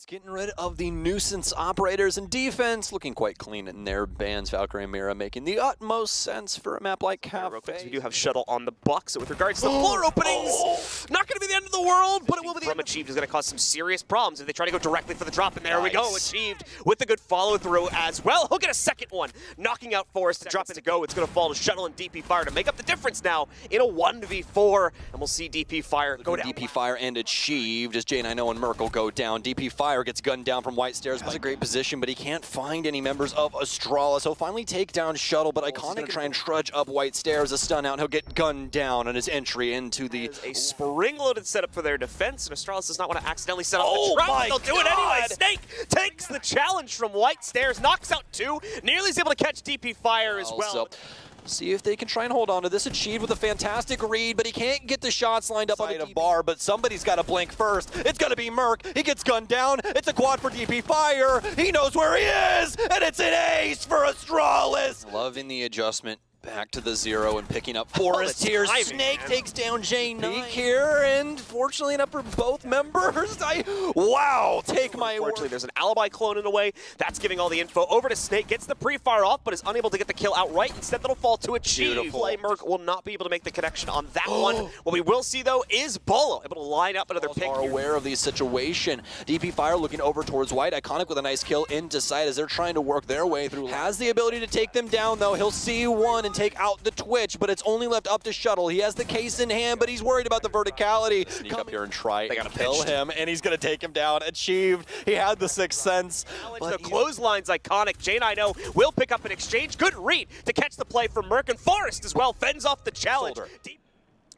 Getting rid of the nuisance operators, and defense looking quite clean in their bans. Valkyrie and Mira making the utmost sense for a map like Cafe. We do have Shuttle on the Bucks. So with regards to the floor openings, not going to be the end of the world, but it will be the end. Achieved is going to cause some serious problems if they try to go directly for the drop, and there we go. Achieved with a good follow-through as well. He'll get a second one, knocking out Forest. Drop it to go. It's going to fall to Shuttle and DP Fire to make up the difference now in a 1v4, and we'll see DP Fire go down. DP Fire and Achieved as Jane, I know, and Merkel go down. DP Fire gets gunned down from White Stairs. Has a great position, but he can't find any members of Astralis. He'll finally take down Shuttle, but Iconic gonna try and trudge up White Stairs. A stun out, and he'll get gunned down on his entry into the... A spring-loaded setup for their defense, and Astralis does not want to accidentally set off the trap. They'll do it anyway. Snake takes the challenge from White Stairs, knocks out two, nearly is able to catch DP Fire as well. See if they can try and hold on to this. Achieved with a fantastic read, but he can't get the shots lined up on the bar, but somebody's got to blink first. It's going to be Merc. He gets gunned down. It's a quad for DP Fire. He knows where he is, and it's an ace for Astralis. Loving the adjustment. Back to the zero and picking up Forest here. Snake takes down J9. Peek here, and fortunately enough for both members. Wow, take my word. Unfortunately, there's an alibi clone in a way. That's giving all the info over to Snake. Gets the pre-fire off, but is unable to get the kill outright. Instead, that'll fall to Achieve. Merc will not be able to make the connection on that one. What we will see, though, is Bolo able to line up another pick. Are aware of the situation. DP Fire looking over towards White. Iconic with a nice kill into sight as they're trying to work their way through. Has the ability to take them down, though. He'll see one and take out the Twitch, but it's only left up to Shuttle. He has the case in hand, but he's worried about the verticality. Sneak up here and try and kill him, and he's going to take him down. Achieved. He had the sixth sense. The clothesline's Iconic. Jane, I know, will pick up an exchange. Good read to catch the play from Merc, and Forest as well fends off the challenge.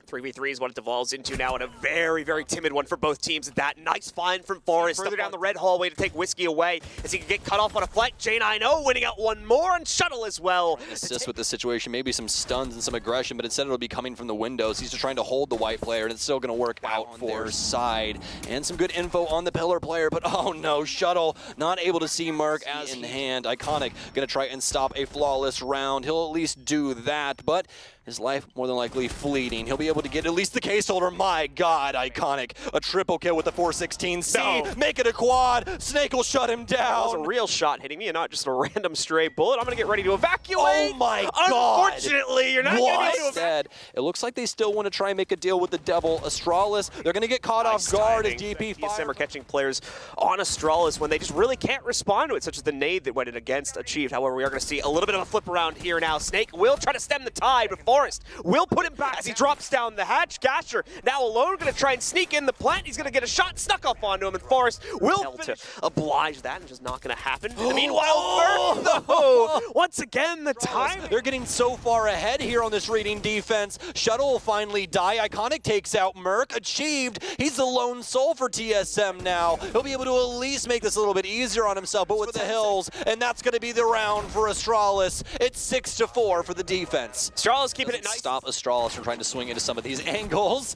3v3 is what it devolves into now, and a very, very timid one for both teams. That nice find from Forest further down the red hallway to take Whiskey away as he can get cut off on a flank. Jane, I know, winning out one more, and Shuttle as well. Assist with the situation, maybe some stuns and some aggression, but instead it'll be coming from the windows. He's just trying to hold the White player, and it's still going to work out for their side. And some good info on the Pillar player, but oh no, Shuttle not able to see Merc as in hand. Iconic going to try and stop a flawless round. He'll at least do that, but his life more than likely fleeting. He'll be able to get at least the case holder. My God, Iconic. A triple kill with the 416C. Make it a quad. Snake will shut him down. That was a real shot hitting me and not just a random stray bullet. I'm going to get ready to evacuate. Oh my God. Unfortunately, you're not going to be able to evacuate. It looks like they still want to try and make a deal with the Devil. Astralis, they're going to get caught off guard as DP Fire. TSM are catching players on Astralis when they just really can't respond to it, such as the nade that went in against Achieved. However, we are going to see a little bit of a flip around here now. Snake will try to stem the tide, but Forest will put him back as he drops down the hatch. Gasher now alone, going to try and sneak in the plant. He's going to get a shot snuck up onto him, and Forest will to oblige that, and just not going to happen. Meanwhile, Merc, though, once again, the time. They're getting so far ahead here on this reading defense. Shuttle will finally die. Iconic takes out Merc. Achieved. He's the lone soul for TSM now. He'll be able to at least make this a little bit easier on himself, but with the hills, and that's going to be the round for Astralis. It's 6-4 for the defense. Astralis keeping it nice. Stop Astralis from trying to swing into some of these angles.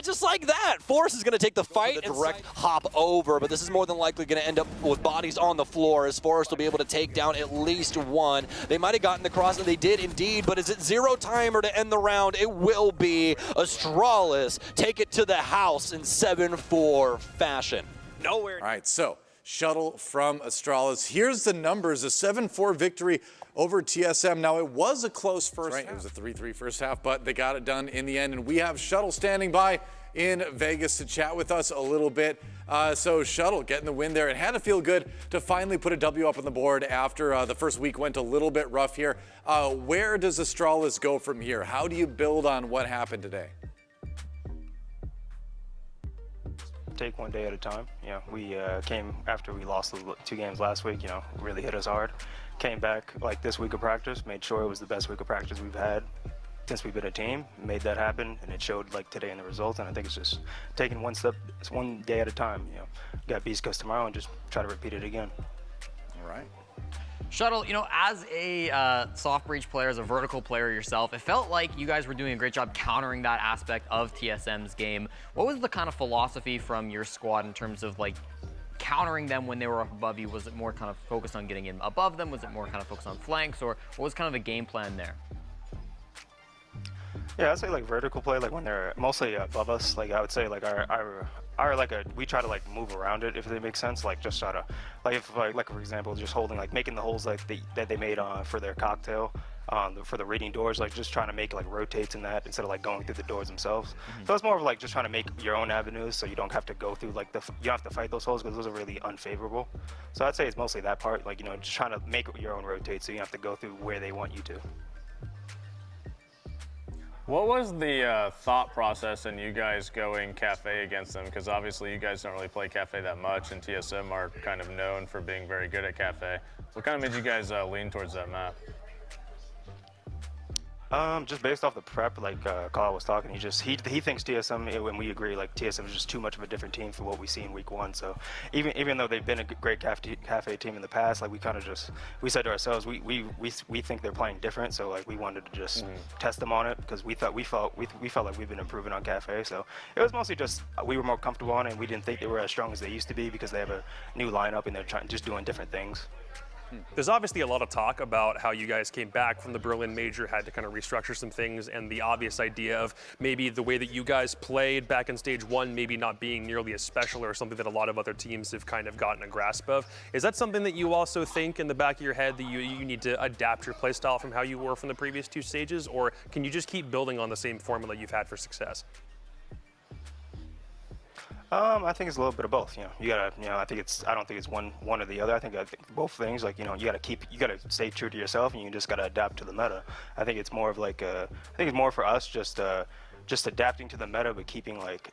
Just like that, Force is going to take the fight and direct hop over, but this is more than likely going to end up with bodies on the floor as Forest will be able to take down at least one. They might have gotten the cross, and they did indeed, but is it zero timer to end the round? It will be. Astralis take it to the house in 7-4 fashion. Nowhere. All right, so Shuttle from Astralis. Here's the numbers, a 7-4 victory over TSM. Now, it was a close first half. It was a 3-3 first half, but they got it done in the end, and we have Shuttle standing by in Vegas to chat with us a little bit. So Shuttle getting the win there. It had to feel good to finally put a W up on the board after the first week went a little bit rough here. Where does Astralis go from here? How do you build on what happened today? Take one day at a time. You know, we came after we lost the 2 games last week, you know, really hit us hard. Came back like this week of practice, made sure it was the best week of practice we've had since we've been a team, made that happen, and it showed like today in the results. And I think it's just taking one step, it's one day at a time. You know, got Beast Coast tomorrow and just try to repeat it again. All right. Shuttle, you know, as a soft breach player, as a vertical player yourself, it felt like you guys were doing a great job countering that aspect of TSM's game. What was the kind of philosophy from your squad in terms of like countering them when they were up above you? Was it more kind of focused on getting in above them? Was it more kind of focused on flanks, or what was kind of the game plan there? Yeah, I'd say like vertical play, like when they're mostly above us. Like I would say like our like we try to like move around it if they make sense. Like just try to like if like for example just holding like making the holes like that they made for their cocktail. For the reading doors, like just trying to make like rotates in that instead of like going through the doors themselves. So it's more of like just trying to make your own avenues, so you don't have to go through like you don't have to fight those holes because those are really unfavorable. So I'd say it's mostly that part, like just trying to make your own rotates, so you don't have to go through where they want you to. What was the thought process in you guys going cafe against them? Because obviously you guys don't really play cafe that much, and TSM are kind of known for being very good at cafe. What kind of made you guys lean towards that map? Just based off the prep, like Kyle was talking, he thinks TSM, when we agree, like TSM is just too much of a different team for what we see in week 1. So even though they've been a great cafe team in the past, like we said to ourselves, we think they're playing different. So like we wanted to just test them on it because we felt like we've been improving on cafe. So it was mostly just we were more comfortable on it, and we didn't think they were as strong as they used to be because they have a new lineup and they're just doing different things. There's obviously a lot of talk about how you guys came back from the Berlin Major, had to kind of restructure some things, and the obvious idea of maybe the way that you guys played back in stage 1 maybe not being nearly as special or something that a lot of other teams have kind of gotten a grasp of. Is that something that you also think in the back of your head that you need to adapt your play style from how you were from the previous 2 stages, or can you just keep building on the same formula you've had for success? I think it's a little bit of both. You gotta, I don't think it's one or the other. I think both things. Like, you gotta stay true to yourself, and you just gotta adapt to the meta. I think it's more of like, I think it's more for us just adapting to the meta, but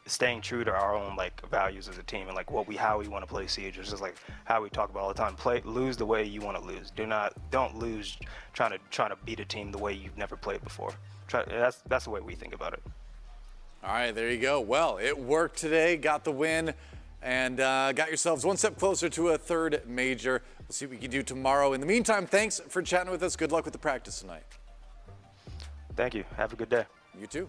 staying true to our own like values as a team and like how we want to play Siege. It's just like how we talk about all the time. Lose the way you want to lose. Don't lose trying to beat a team the way you've never played before. That's the way we think about it. All right, there you go. Well, it worked today, got the win, and got yourselves one step closer to a 3rd major. We'll see what we can do tomorrow. In the meantime, thanks for chatting with us. Good luck with the practice tonight. Thank you. Have a good day. You too.